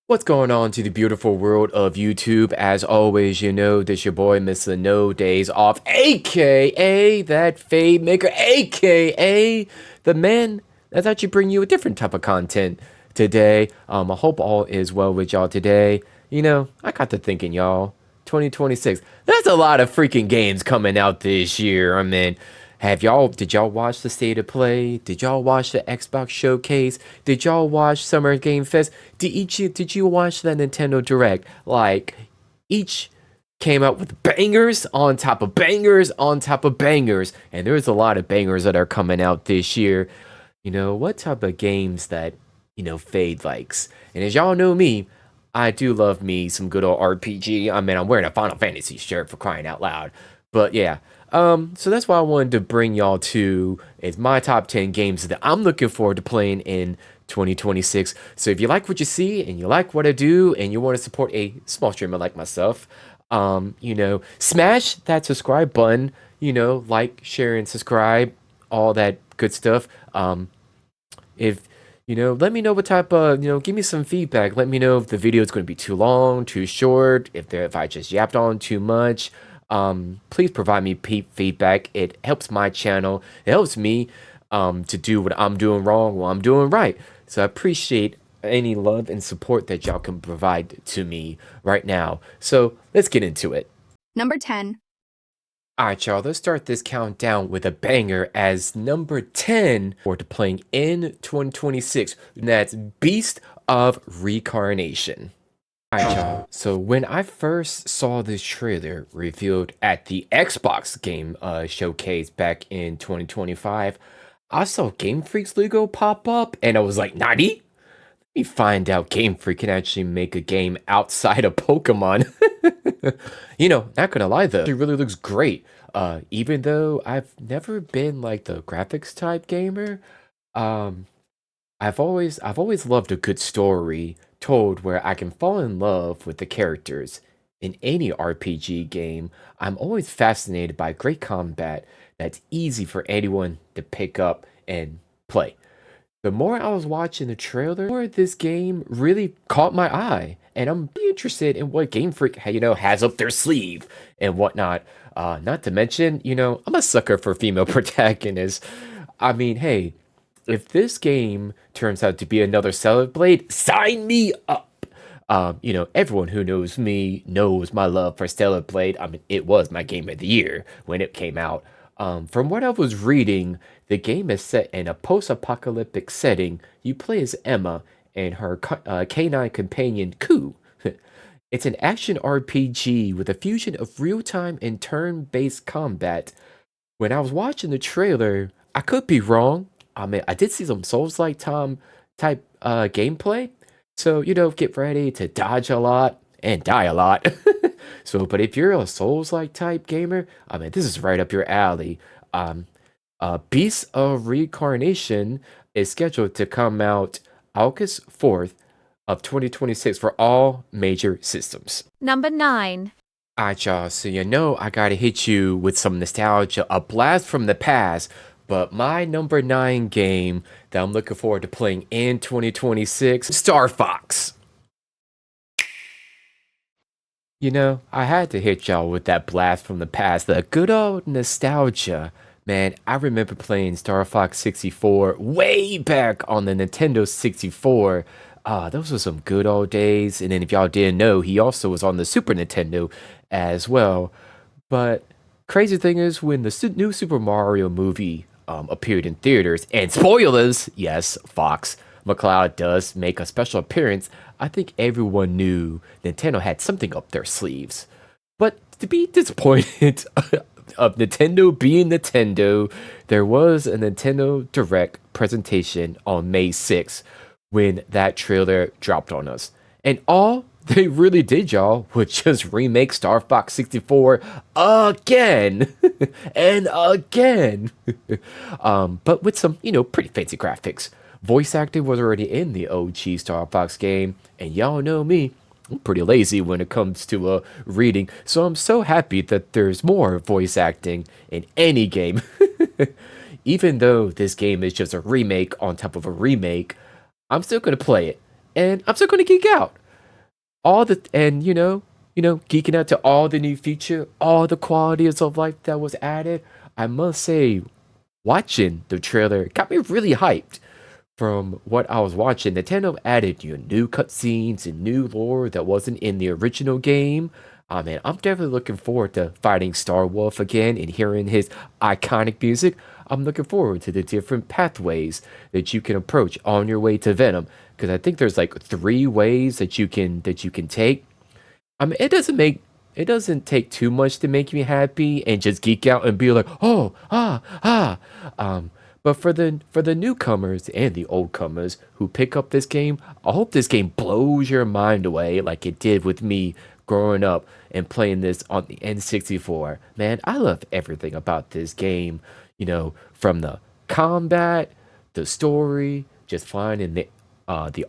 What's going on to the beautiful world of YouTube? As always, you know, this your boy, Mr. No Days Off, aka that Fade Maker, aka the man that's actually bringing you a different type of content today. I hope all is well with y'all today. You know, I got to thinking, y'all, 2026. There's a lot of freaking games coming out this year. I mean, did y'all watch the State of Play? Did y'all watch the Xbox Showcase? Did y'all watch Summer Game Fest? Did you watch the Nintendo Direct? Like, each came out with bangers on top of bangers on top of bangers. And there's a lot of bangers that are coming out this year. You know, what type of games that, Fade likes? And as y'all know me, I do love me some good old RPG. I mean, I'm wearing a Final Fantasy shirt for crying out loud. But yeah, so that's why I wanted to bring y'all to is my top 10 games that I'm looking forward to playing in 2026. So if you like what you see and you like what I do and you want to support a small streamer like myself, smash that subscribe button, like, share, and subscribe, all that good stuff. If let me know what type of, give me some feedback. Let me know if the video is going to be too long, too short, if I just yapped on too much. Please provide me feedback. It helps my channel. It helps me to do what I'm doing wrong while I'm doing right. So I appreciate any love and support that y'all can provide to me right now. So let's get into it. Number 10. Alright, y'all, let's start this countdown with a banger as number 10 for playing in 2026. And that's Beast of Reincarnation. Alright, y'all. So when I first saw this trailer revealed at the Xbox game showcase back in 2025, I saw Game Freak's logo pop up and I was like, Nani? Let me find out Game Freak can actually make a game outside of Pokemon. Not gonna lie though, it really looks great. Even though I've never been like the graphics type gamer, um, I've always loved a good story told where I can fall in love with the characters. In any RPG game, I'm always fascinated by great combat that's easy for anyone to pick up and play. The more I was watching the trailer, the more this game really caught my eye, and I'm pretty interested in what Game Freak, has up their sleeve and whatnot. Not to mention, I'm a sucker for female protagonists. I mean, hey, if this game turns out to be another Stellar Blade, sign me up. Everyone who knows me knows my love for Stellar Blade. I mean, it was my game of the year when it came out. From what I was reading, the game is set in a post-apocalyptic setting. You play as Emma and her canine companion, Ku. It's an action RPG with a fusion of real-time and turn-based combat. When I was watching the trailer, I could be wrong. I mean, I did see some Souls-like type gameplay. So, get ready to dodge a lot and die a lot. So, but if you're a Souls-like type gamer, I mean, this is right up your alley. Beast of Reincarnation is scheduled to come out August 4th of 2026 for all major systems. Number 9. Alright, y'all, so I gotta hit you with some nostalgia, a blast from the past, but my number 9 game that I'm looking forward to playing in 2026, Star Fox. I had to hit y'all with that blast from the past, the good old nostalgia. Man, I remember playing Star Fox 64 way back on the Nintendo 64. Those were some good old days. And then if y'all didn't know, he also was on the Super Nintendo as well. But crazy thing is, when the new Super Mario movie appeared in theaters, and spoilers, yes, Fox McCloud does make a special appearance, I think everyone knew Nintendo had something up their sleeves. But to be disappointed of Nintendo being Nintendo, there was a Nintendo Direct presentation on May 6th when that trailer dropped on us. And all they really did, y'all, was just remake Star Fox 64 again and again. But with some, pretty fancy graphics. Voice acting was already in the OG Star Fox game, and y'all know me, I'm pretty lazy when it comes to reading, so I'm so happy that there's more voice acting in any game. Even though this game is just a remake on top of a remake, I'm still gonna play it, and I'm still gonna geek out. all the and geeking out to all the new feature, all the qualities of life that was added. I must say, watching the trailer got me really hyped. From what I was watching, Nintendo added new cutscenes and new lore that wasn't in the original game. Man, I'm definitely looking forward to fighting Star Wolf again and hearing his iconic music. I'm looking forward to the different pathways that you can approach on your way to Venom, because I think there's like three ways that you can take. It doesn't take too much to make me happy and just geek out and be like, oh, um, but for the newcomers and the old comers who pick up this game, I hope this game blows your mind away like it did with me growing up and playing this on the N64. Man, I love everything about this game, from the combat, the story, just finding the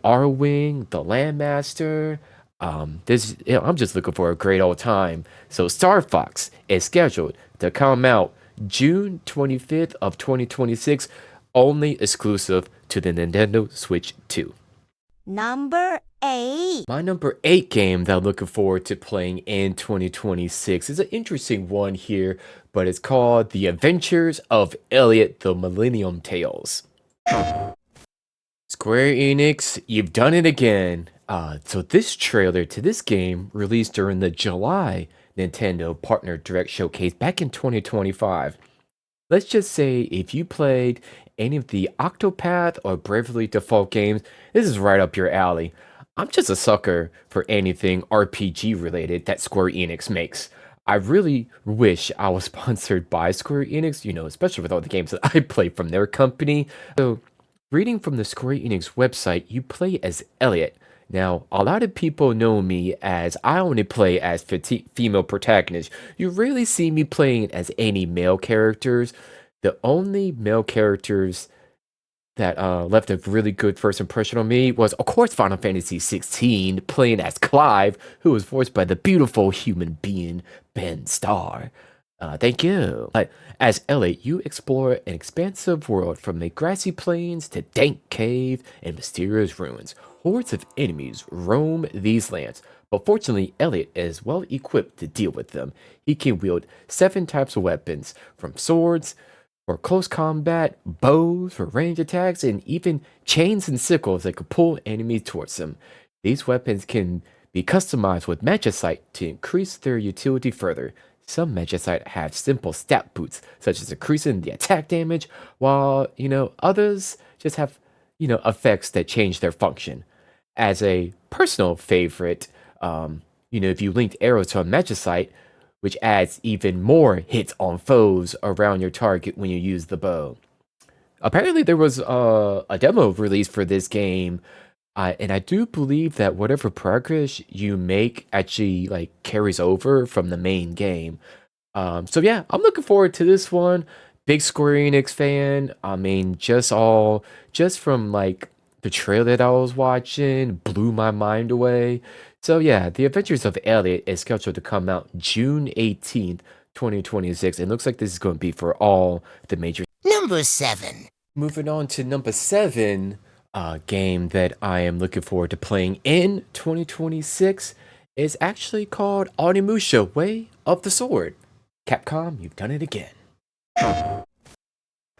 R Wing, the Landmaster. I'm just looking for a great old time. So Star Fox is scheduled to come out June 25th of 2026, only exclusive to the Nintendo Switch 2. Number 8. My number 8 game that I'm looking forward to playing in 2026 is an interesting one here, but it's called The Adventures of Elliot the Millennium Tales. Square Enix, you've done it again. So this trailer to this game released during the July Nintendo Partner Direct Showcase back in 2025. Let's just say if you played any of the Octopath or Bravely Default games, this is right up your alley. I'm just a sucker for anything RPG related that Square Enix makes. I really wish I was sponsored by Square Enix, especially with all the games that I play from their company. So, reading from the Square Enix website, you play as Elliot. Now, a lot of people know me as I only play as female protagonists. You rarely see me playing as any male characters. The only male characters that left a really good first impression on me was, of course, Final Fantasy 16, playing as Clive, who was voiced by the beautiful human being Ben Starr. Thank you. As Elliot, you explore an expansive world from the grassy plains to dank cave and mysterious ruins. Hordes of enemies roam these lands, but fortunately, Elliot is well equipped to deal with them. He can wield 7 types of weapons, from swords for close combat, bows for range attacks, and even chains and sickles that could pull enemies towards him. These weapons can be customized with magicite to increase their utility further. Some magicite have simple stat boosts, such as increasing the attack damage, while, others just have, effects that change their function. As a personal favorite, if you linked arrows to a magicite, which adds even more hits on foes around your target when you use the bow. Apparently, there was a demo released for this game, and I do believe that whatever progress you make actually like carries over from the main game. So yeah, I'm looking forward to this one. Big Square Enix fan. I mean, just from like the trailer that I was watching blew my mind away. So yeah, The Adventures of Elliot is scheduled to come out June 18th, 2026. It looks like this is going to be for all the major. Number 7. Moving on to number 7, game that I am looking forward to playing in 2026 is actually called Onimusha: Way of the Sword. Capcom, you've done it again.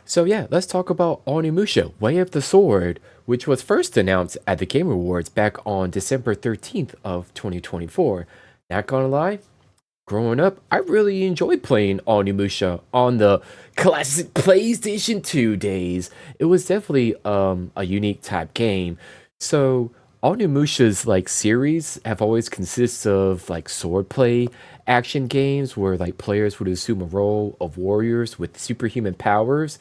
So yeah, let's talk about Onimusha: Way of the Sword, which was first announced at the Game Awards back on December 13th of 2024. Not gonna lie, growing up, I really enjoyed playing Onimusha on the classic PlayStation 2 days. It was definitely a unique type game. So Onimusha's like series have always consisted of like swordplay action games where like players would assume a role of warriors with superhuman powers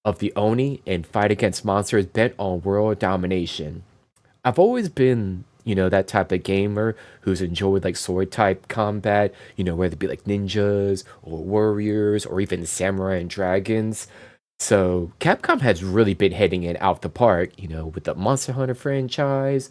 of the Oni and fight against monsters bent on world domination. I've always been, that type of gamer who's enjoyed like sword type combat, whether it be like ninjas or warriors or even samurai and dragons. So Capcom has really been hitting it out the park, with the Monster Hunter franchise,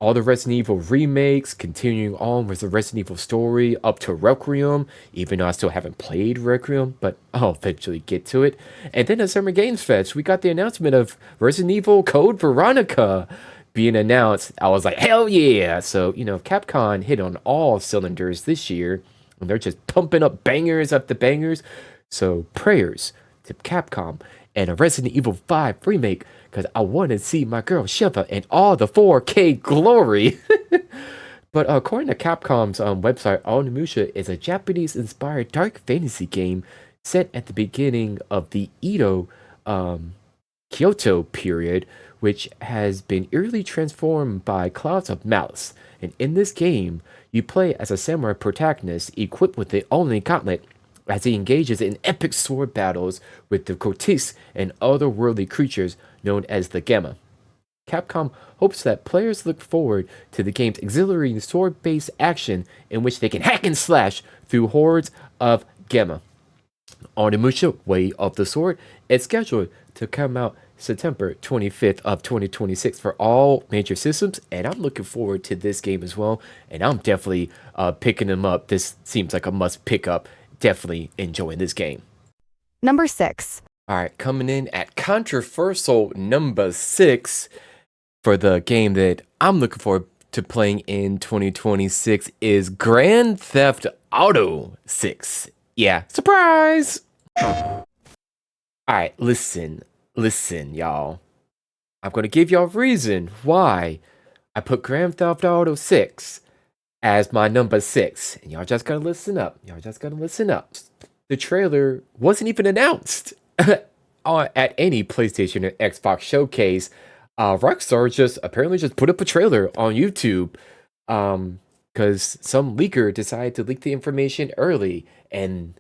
all the Resident Evil remakes, continuing on with the Resident Evil story up to Requiem, even though I still haven't played Requiem, but I'll eventually get to it. And then at Summer Games Fest, we got the announcement of Resident Evil Code Veronica. being announced, I was like, hell yeah! So, Capcom hit on all cylinders this year, and they're just pumping up bangers after bangers. So, prayers to Capcom and a Resident Evil 5 remake, because I want to see my girl Shiva in all the 4K glory. But according to Capcom's website, Onimusha is a Japanese-inspired dark fantasy game set at the beginning of the Edo Kyoto period, which has been eerily transformed by clouds of malice. And in this game, you play as a samurai protagonist equipped with the only gauntlet as he engages in epic sword battles with the Kotis and otherworldly creatures known as the Gemma. Capcom hopes that players look forward to the game's exhilarating sword-based action in which they can hack and slash through hordes of Gemma. Onimusha Way of the Sword is scheduled to come out September 25th of 2026 for all major systems, and I'm looking forward to this game as well, and I'm definitely picking them up. This seems like a must pick up. Definitely enjoying this game. Number 6. All right, coming in at controversial number 6 for the game that I'm looking forward to playing in 2026 is Grand Theft Auto 6. Yeah, surprise! Alright, listen, y'all. I'm gonna give y'all a reason why I put Grand Theft Auto 6 as my number 6. And y'all just gotta listen up. The trailer wasn't even announced at any PlayStation or Xbox showcase. Rockstar apparently just put up a trailer on YouTube because some leaker decided to leak the information early. And,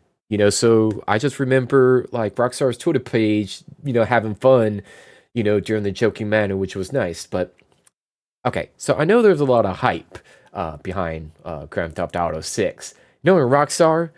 so I just remember like Rockstar's Twitter page, having fun, during the joking manner, which was nice. But, okay, so I know there's a lot of hype behind Grand Theft Auto 6. Knowing Rockstar,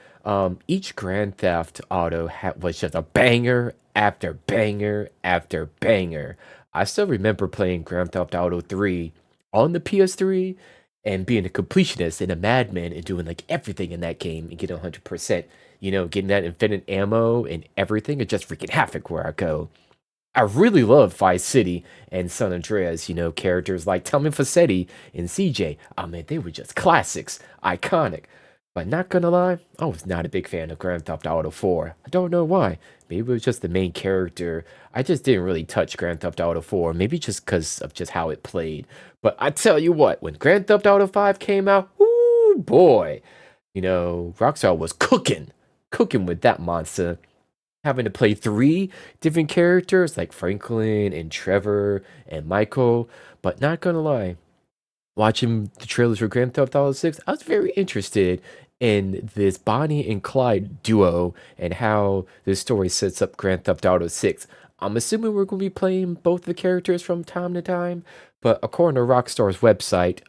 each Grand Theft Auto was just a banger after banger after banger. I still remember playing Grand Theft Auto 3 on the PS3 and being a completionist and a madman and doing like everything in that game and getting 100%, getting that infinite ammo and everything and just freaking havoc where I go. I really love Vice City and San Andreas, characters like Tommy Facchetti and CJ. I mean, they were just classics, iconic. But not gonna lie, I was not a big fan of Grand Theft Auto 4. I don't know why. Maybe it was just the main character. I just didn't really touch Grand Theft Auto 4. Maybe just because of just how it played. But I tell you what, when Grand Theft Auto 5 came out, whoo boy. Rockstar was cooking with that monster. Having to play 3 different characters like Franklin and Trevor and Michael. But not gonna lie, watching the trailers for Grand Theft Auto 6, I was very interested in this Bonnie and Clyde duo and how this story sets up Grand Theft Auto 6. I'm assuming we're going to be playing both the characters from time to time, but according to Rockstar's website,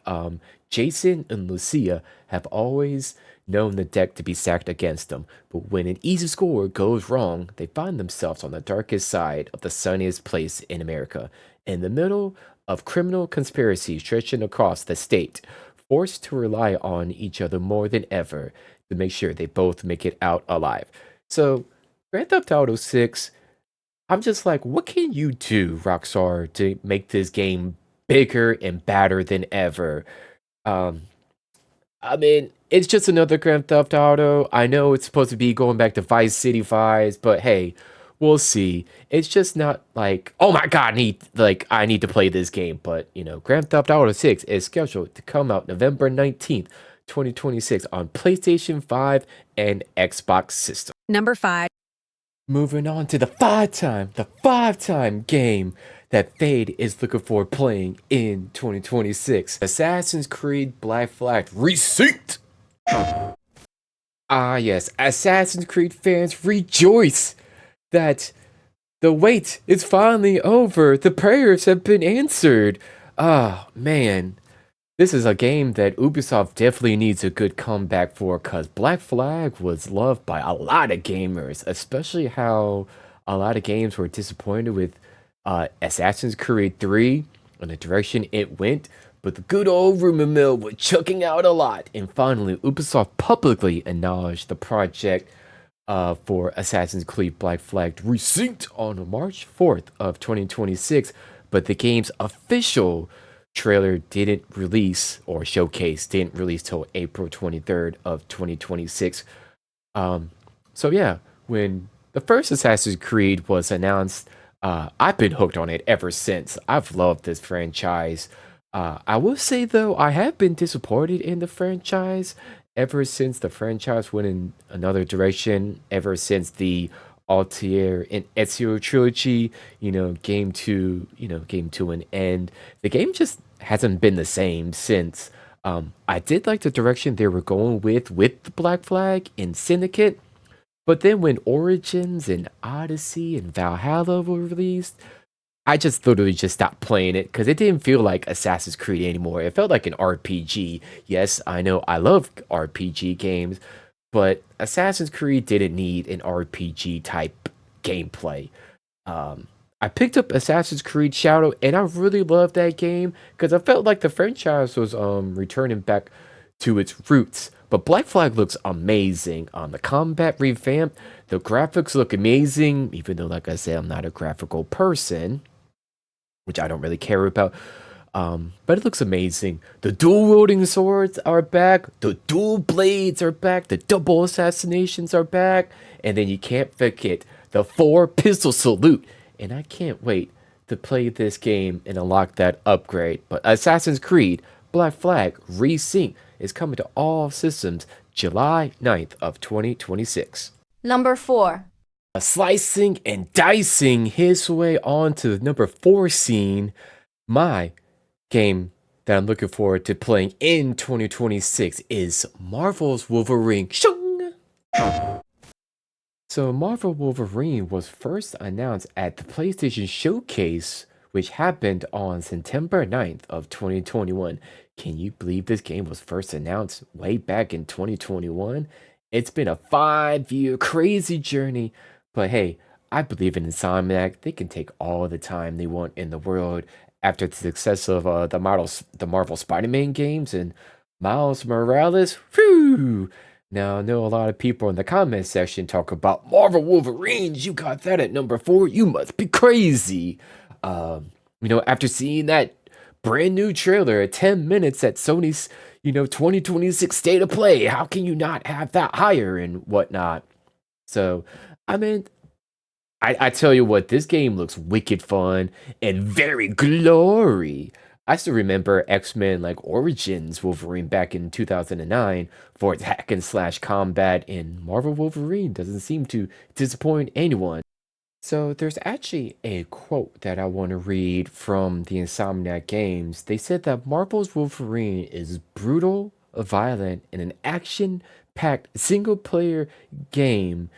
Jason and Lucia have always known the deck to be stacked against them, but when an easy score goes wrong, they find themselves on the darkest side of the sunniest place in America, in the middle of criminal conspiracies stretching across the state, forced to rely on each other more than ever to make sure they both make it out alive. So, Grand Theft Auto 6, I'm just like, what can you do, Rockstar, to make this game bigger and badder than ever? I mean, it's just another Grand Theft Auto. I know it's supposed to be going back to Vice City vibes, but hey, we'll see. It's just not like, oh my god, I need to play this game. But Grand Theft Auto 6 is scheduled to come out November 19th, 2026 on PlayStation 5 and Xbox system. Number 5. Moving on to the five-time game that Fade is looking for playing in 2026. Assassin's Creed Black Flag Receipt. Ah yes, Assassin's Creed fans rejoice that the wait is finally over. The prayers have been answered. Ah, man. This is a game that Ubisoft definitely needs a good comeback for, because Black Flag was loved by a lot of gamers, especially how a lot of games were disappointed with Assassin's Creed 3 and the direction it went. But the good old rumor mill was chucking out a lot, and finally Ubisoft publicly acknowledged the project for Assassin's Creed Black Flag Receipt on March 4th of 2026, but the game's official trailer didn't release or showcase didn't release till April 23rd of 2026. Um, so yeah, when the first Assassin's Creed was announced, I've been hooked on it ever since. I've loved this franchise. I will say though, I have been disappointed in the franchise ever since the franchise went in another direction. Ever since the Altair and Ezio trilogy, came to an end. The game just hasn't been the same since. I did like the direction they were going with the Black Flag and Syndicate, but then when Origins and Odyssey and Valhalla were released, I just literally just stopped playing it because it didn't feel like Assassin's Creed anymore. It felt like an RPG. Yes, I know I love RPG games, but Assassin's Creed didn't need an RPG type gameplay. Um, I picked up Assassin's Creed Shadow, and I really loved that game because I felt like the franchise was returning back to its roots. But Black Flag looks amazing. The combat revamped, the graphics look amazing. Even though, like I said, I'm not a graphical person, which I don't really care about. But it looks amazing. The dual wielding swords are back. The dual blades are back. The double assassinations are back. And then you can't forget the 4 pistol salute. And I can't wait to play this game and unlock that upgrade. But Assassin's Creed Black Flag Resync is coming to all systems July 9th of 2026. Number 4. Slicing and dicing his way onto the number 4 scene, my game that I'm looking forward to playing in 2026 is Marvel's Wolverine. Shung! So Marvel Wolverine was first announced at the PlayStation Showcase, which happened on September 9th of 2021. Can you believe this game was first announced way back in 2021? It's been a 5-year crazy journey, but hey, I believe in Insomniac. They can take all the time they want in the world after the success of the Marvel Spider-Man games and Miles Morales. Whew! Now, I know a lot of people in the comment section talk about Marvel Wolverines. You got that at number 4. You must be crazy. After seeing that brand new trailer at 10 minutes at Sony's, 2026 State of Play, how can you not have that higher and whatnot? So, I mean, I tell you what, this game looks wicked fun and very glory. I still remember X-Men like Origins Wolverine back in 2009 for its hack and slash combat, and Marvel Wolverine doesn't seem to disappoint anyone. So there's actually a quote that I want to read from the Insomniac games. They said that Marvel's Wolverine is brutal, violent, and an action-packed single-player game.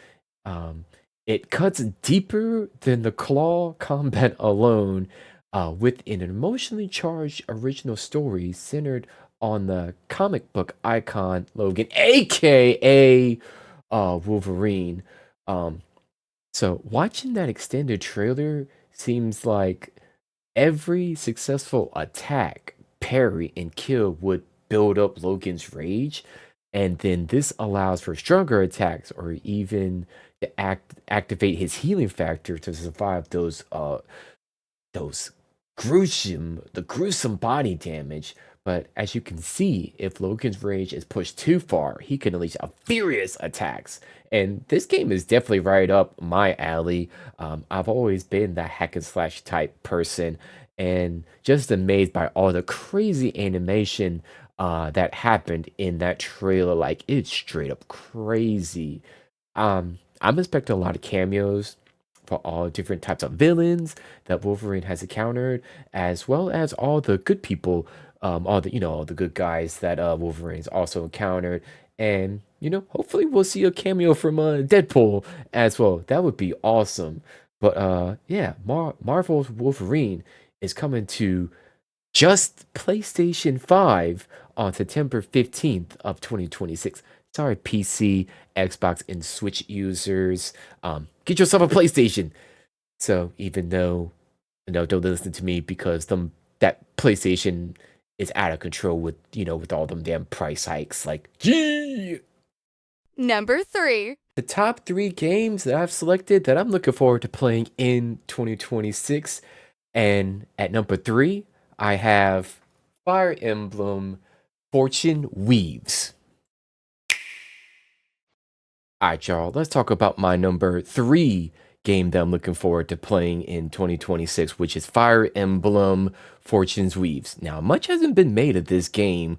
Um, it cuts deeper than the claw combat alone, with an emotionally charged original story centered on the comic book icon Logan, aka Wolverine. Um, so watching that extended trailer seems like every successful attack, parry, and kill would build up Logan's rage, and then this allows for stronger attacks or even to activate his healing factor to survive those gruesome body damage. But as you can see, if Logan's rage is pushed too far, he can unleash a furious attacks. And this game is definitely right up my alley. I've always been the hack and slash type person, and just amazed by all the crazy animation that happened in that trailer. Like, it's straight up crazy. I'm expecting a lot of cameos for all different types of villains that Wolverine has encountered, as well as all the good people, all the good guys that Wolverine's also encountered, and hopefully we'll see a cameo from Deadpool as well. That would be awesome. But yeah, Marvel's Wolverine is coming to just PlayStation 5 on September 15th of 2026. Sorry, PC, Xbox, and Switch users. Get yourself a PlayStation. So even though, don't listen to me because that PlayStation is out of control with all them damn price hikes. Like, gee. Number 3. The top 3 games that I've selected that I'm looking forward to playing in 2026. And at number 3, I have Fire Emblem Fortune Weaves. Alright, y'all, let's talk about my number 3 game that I'm looking forward to playing in 2026, which is Fire Emblem Fortune's Weaves. Now, much hasn't been made of this game.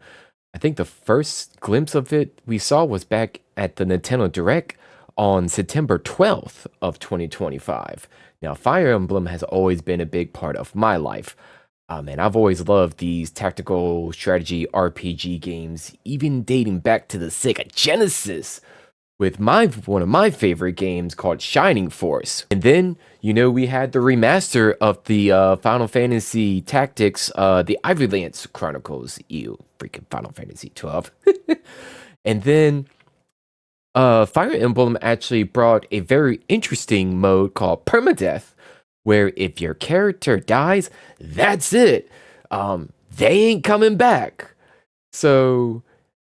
I think the first glimpse of it we saw was back at the Nintendo Direct on September 12th of 2025. Now, Fire Emblem has always been a big part of my life. And I've always loved these tactical strategy RPG games, even dating back to the Sega Genesis with one of my favorite games called Shining Force. And then, we had the remaster of the Final Fantasy Tactics, the Ivy Lands Chronicles. Ew, freaking Final Fantasy 12. And then Fire Emblem actually brought a very interesting mode called Permadeath, where if your character dies, that's it. They ain't coming back. So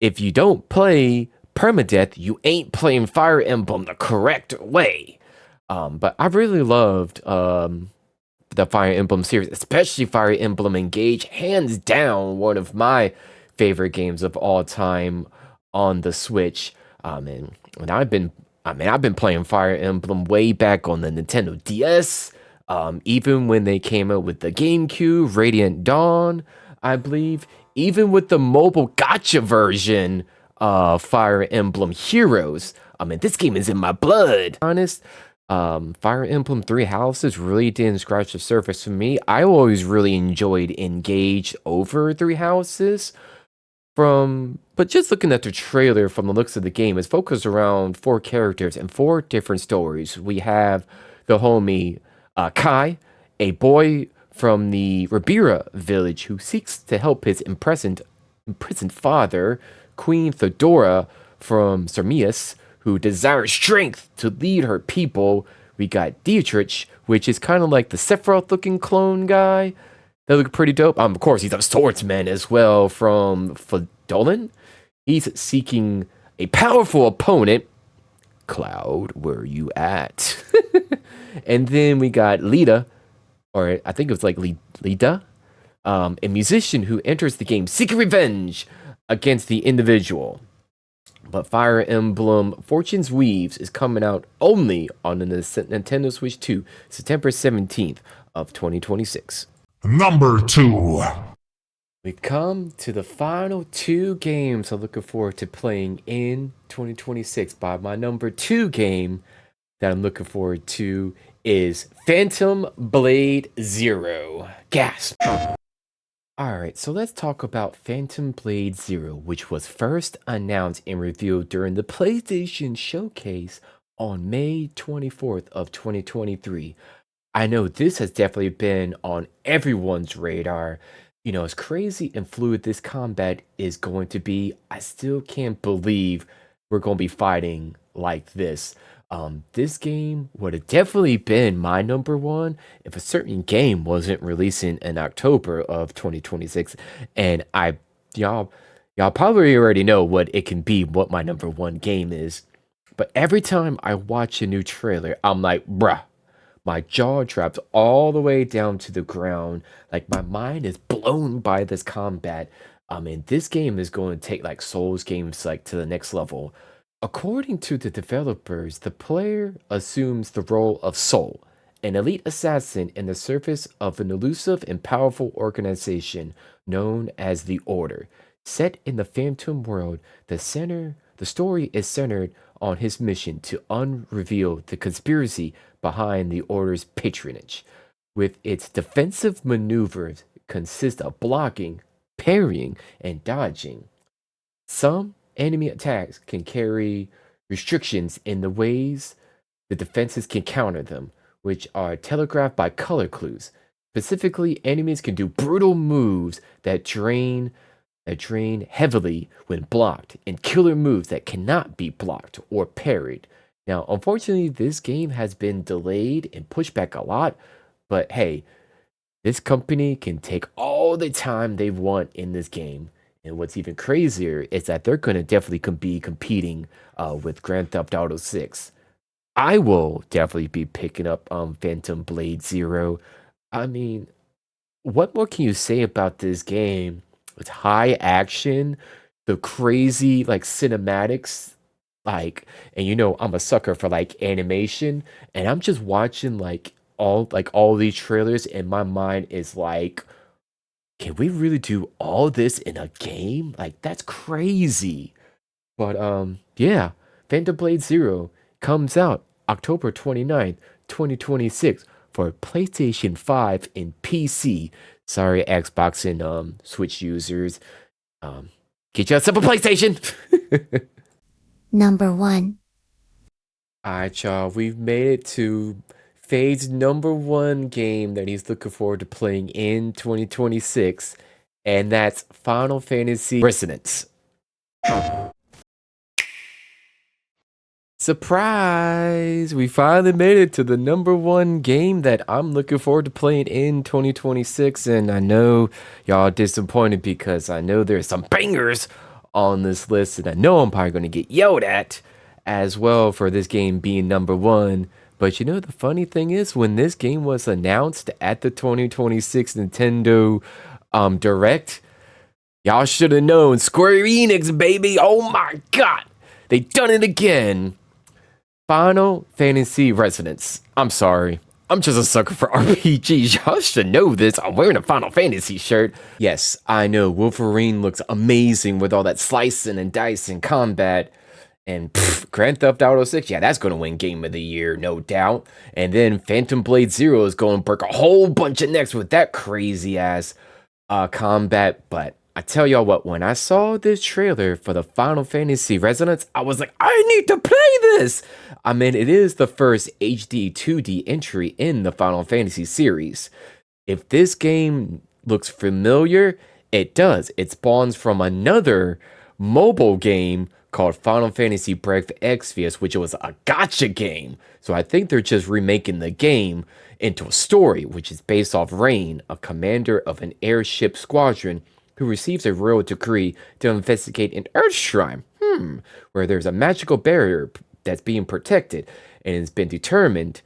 if you don't play Permadeath, you ain't playing Fire Emblem the correct way. But I really loved the Fire Emblem series, especially Fire Emblem Engage, hands down one of my favorite games of all time on the Switch. And I've been playing Fire Emblem way back on the Nintendo DS. Even when they came out with the GameCube, Radiant Dawn, I believe, even with the mobile gotcha version of Fire Emblem Heroes. This game is in my blood. Honest, Fire Emblem Three Houses really didn't scratch the surface for me. I always really enjoyed Engage over Three Houses. But just looking at the trailer from the looks of the game, it's focused around 4 characters and 4 different stories. We have the homie Kai, a boy from the Ribera village who seeks to help his imprisoned father, Queen Thedora from Sarmias, who desires strength to lead her people. We got Dietrich, which is kind of like the Sephiroth-looking clone guy. That look pretty dope. Of course, he's a swordsman as well from Fodolin. He's seeking a powerful opponent. Cloud, where you at? And then we got Lita, or I think it was like Lita, a musician who enters the game seeking revenge against the individual. But Fire Emblem Fortune's Weaves is coming out only on the Nintendo Switch 2, September 17th of 2026. Number 2. We come to the final 2 games I'm looking forward to playing in 2026. By my number 2 game that I'm looking forward to is Phantom Blade Zero. Gasp! Alright, so let's talk about Phantom Blade Zero, which was first announced and revealed during the PlayStation Showcase on May 24th of 2023. I know this has definitely been on everyone's radar. As crazy and fluid this combat is going to be, I still can't believe we're going to be fighting like this. This game would have definitely been my number 1 if a certain game wasn't releasing in October of 2026. And y'all probably already know what it can be, what my number 1 game is. But every time I watch a new trailer, I'm like, bruh. My jaw drops all the way down to the ground. Like, my mind is blown by this combat. This game is going to take like Souls games like to the next level. According to the developers, the player assumes the role of Soul, an elite assassin in the service of an elusive and powerful organization known as the Order. Set in the Phantom world, the story is centered on his mission to unreveal the conspiracy behind the Order's patronage. With its defensive maneuvers consist of blocking, parrying, and dodging. Some enemy attacks can carry restrictions in the ways the defenses can counter them, which are telegraphed by color clues. Specifically, enemies can do brutal moves that drain heavily when blocked, and killer moves that cannot be blocked or parried. Now, unfortunately, this game has been delayed and pushed back a lot, but hey, this company can take all the time they want in this game. And what's even crazier is that they're going to definitely be competing with Grand Theft Auto 6. I will definitely be picking up Phantom Blade Zero. What more can you say about this game It's high action, the crazy like cinematics, like, and you know I'm a sucker for like animation, and I'm just watching like all these trailers, and my mind is like, can we really do all this in a game? Like that's crazy. But yeah, Phantom Blade Zero comes out October 29th, 2026 for PlayStation 5 and PC. Sorry, Xbox and Switch users. Um get yourself a PlayStation. Number 1. Alright, y'all, we've made it to Fade's #1 game that he's looking forward to playing in 2026, and that's Final Fantasy Resonance. Surprise! We finally made it to the #1 game that I'm looking forward to playing in 2026, and I know y'all are disappointed because I know there's some bangers on this list, and I know I'm probably going to get yelled at as well for this game being #1. But you know, the funny thing is, when this game was announced at the 2026 Nintendo Direct, y'all should have known. Square Enix, baby! Oh my god! They done it again! Final Fantasy Resonance. I'm sorry. I'm just a sucker for RPGs. Y'all should know this. I'm wearing a Final Fantasy shirt. Yes, I know Wolverine looks amazing with all that slicing and dicing combat. And Grand Theft Auto 6, yeah, that's going to win Game of the Year, no doubt. And then Phantom Blade Zero is going to break a whole bunch of necks with that crazy ass combat. But I tell y'all what, when I saw this trailer for the Final Fantasy Resonance, I was like, I need to play this! I mean, it is the first HD 2D entry in the Final Fantasy series. If this game looks familiar, it does. It spawns from another mobile game called Final Fantasy Breath Exvius, which was a gacha game. So I think they're just remaking the game into a story, which is based off Rain, a commander of an airship squadron who receives a royal decree to investigate an Earth shrine, where there's a magical barrier that's being protected, and it's been determined,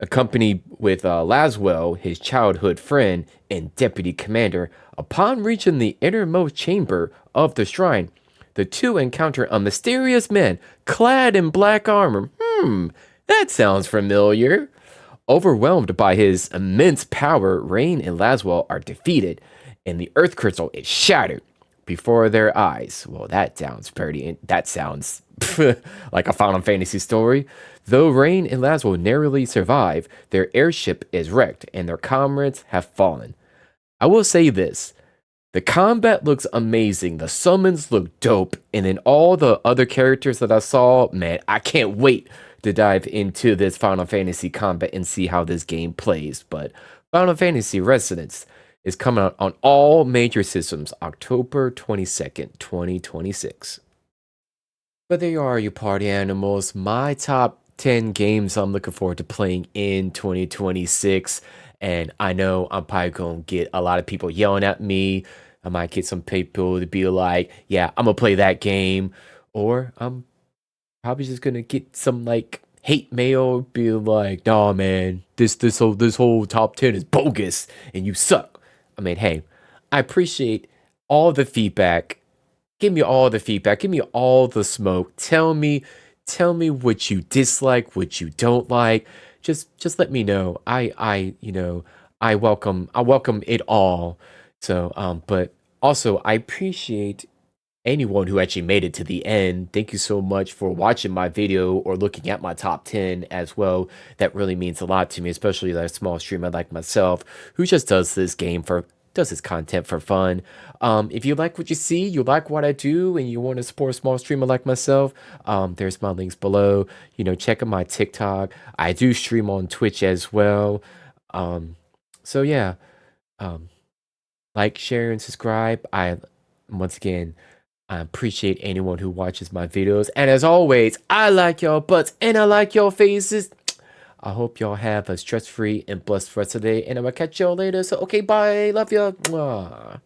accompanied with Laswell, his childhood friend and deputy commander. Upon reaching the innermost chamber of the shrine, the two encounter a mysterious man clad in black armor. That sounds familiar. Overwhelmed by his immense power, Rain and Laswell are defeated, and the Earth Crystal is shattered before their eyes. Well, that sounds like a Final Fantasy story. Though Rain and Laswell narrowly survive, their airship is wrecked, and their comrades have fallen. I will say this. The combat looks amazing, the summons look dope, and then all the other characters that I saw, man, I can't wait to dive into this Final Fantasy combat and see how this game plays. But Final Fantasy Resonance is coming out on all major systems October 22nd, 2026. But there you are, you party animals. My top 10 games I'm looking forward to playing in 2026. And I know I'm probably going to get a lot of people yelling at me. I might get some people to be like, yeah, I'm going to play that game. Or I'm probably just going to get some like hate mail, be like, nah, man, this whole top 10 is bogus and you suck. I mean, hey, I appreciate all the feedback. Give me all the feedback. Give me all the smoke. Tell me what you dislike, what you don't like. Just let me know. I welcome it all. So, but also I appreciate anyone who actually made it to the end. Thank you so much for watching my video or looking at my top 10 as well. That really means a lot to me, especially a small streamer like myself who just does this content for fun. If you like what you see, you like what I do, and you want to support a small streamer like myself, there's my links below. Check out my TikTok. I do stream on Twitch as well. So yeah, like, share, and subscribe. Once again, I appreciate anyone who watches my videos. And as always, I like y'all butts and I like y'all faces. I hope y'all have a stress-free and blessed rest of the day. And I'm going to catch y'all later. So, okay, bye. Love ya. Mwah.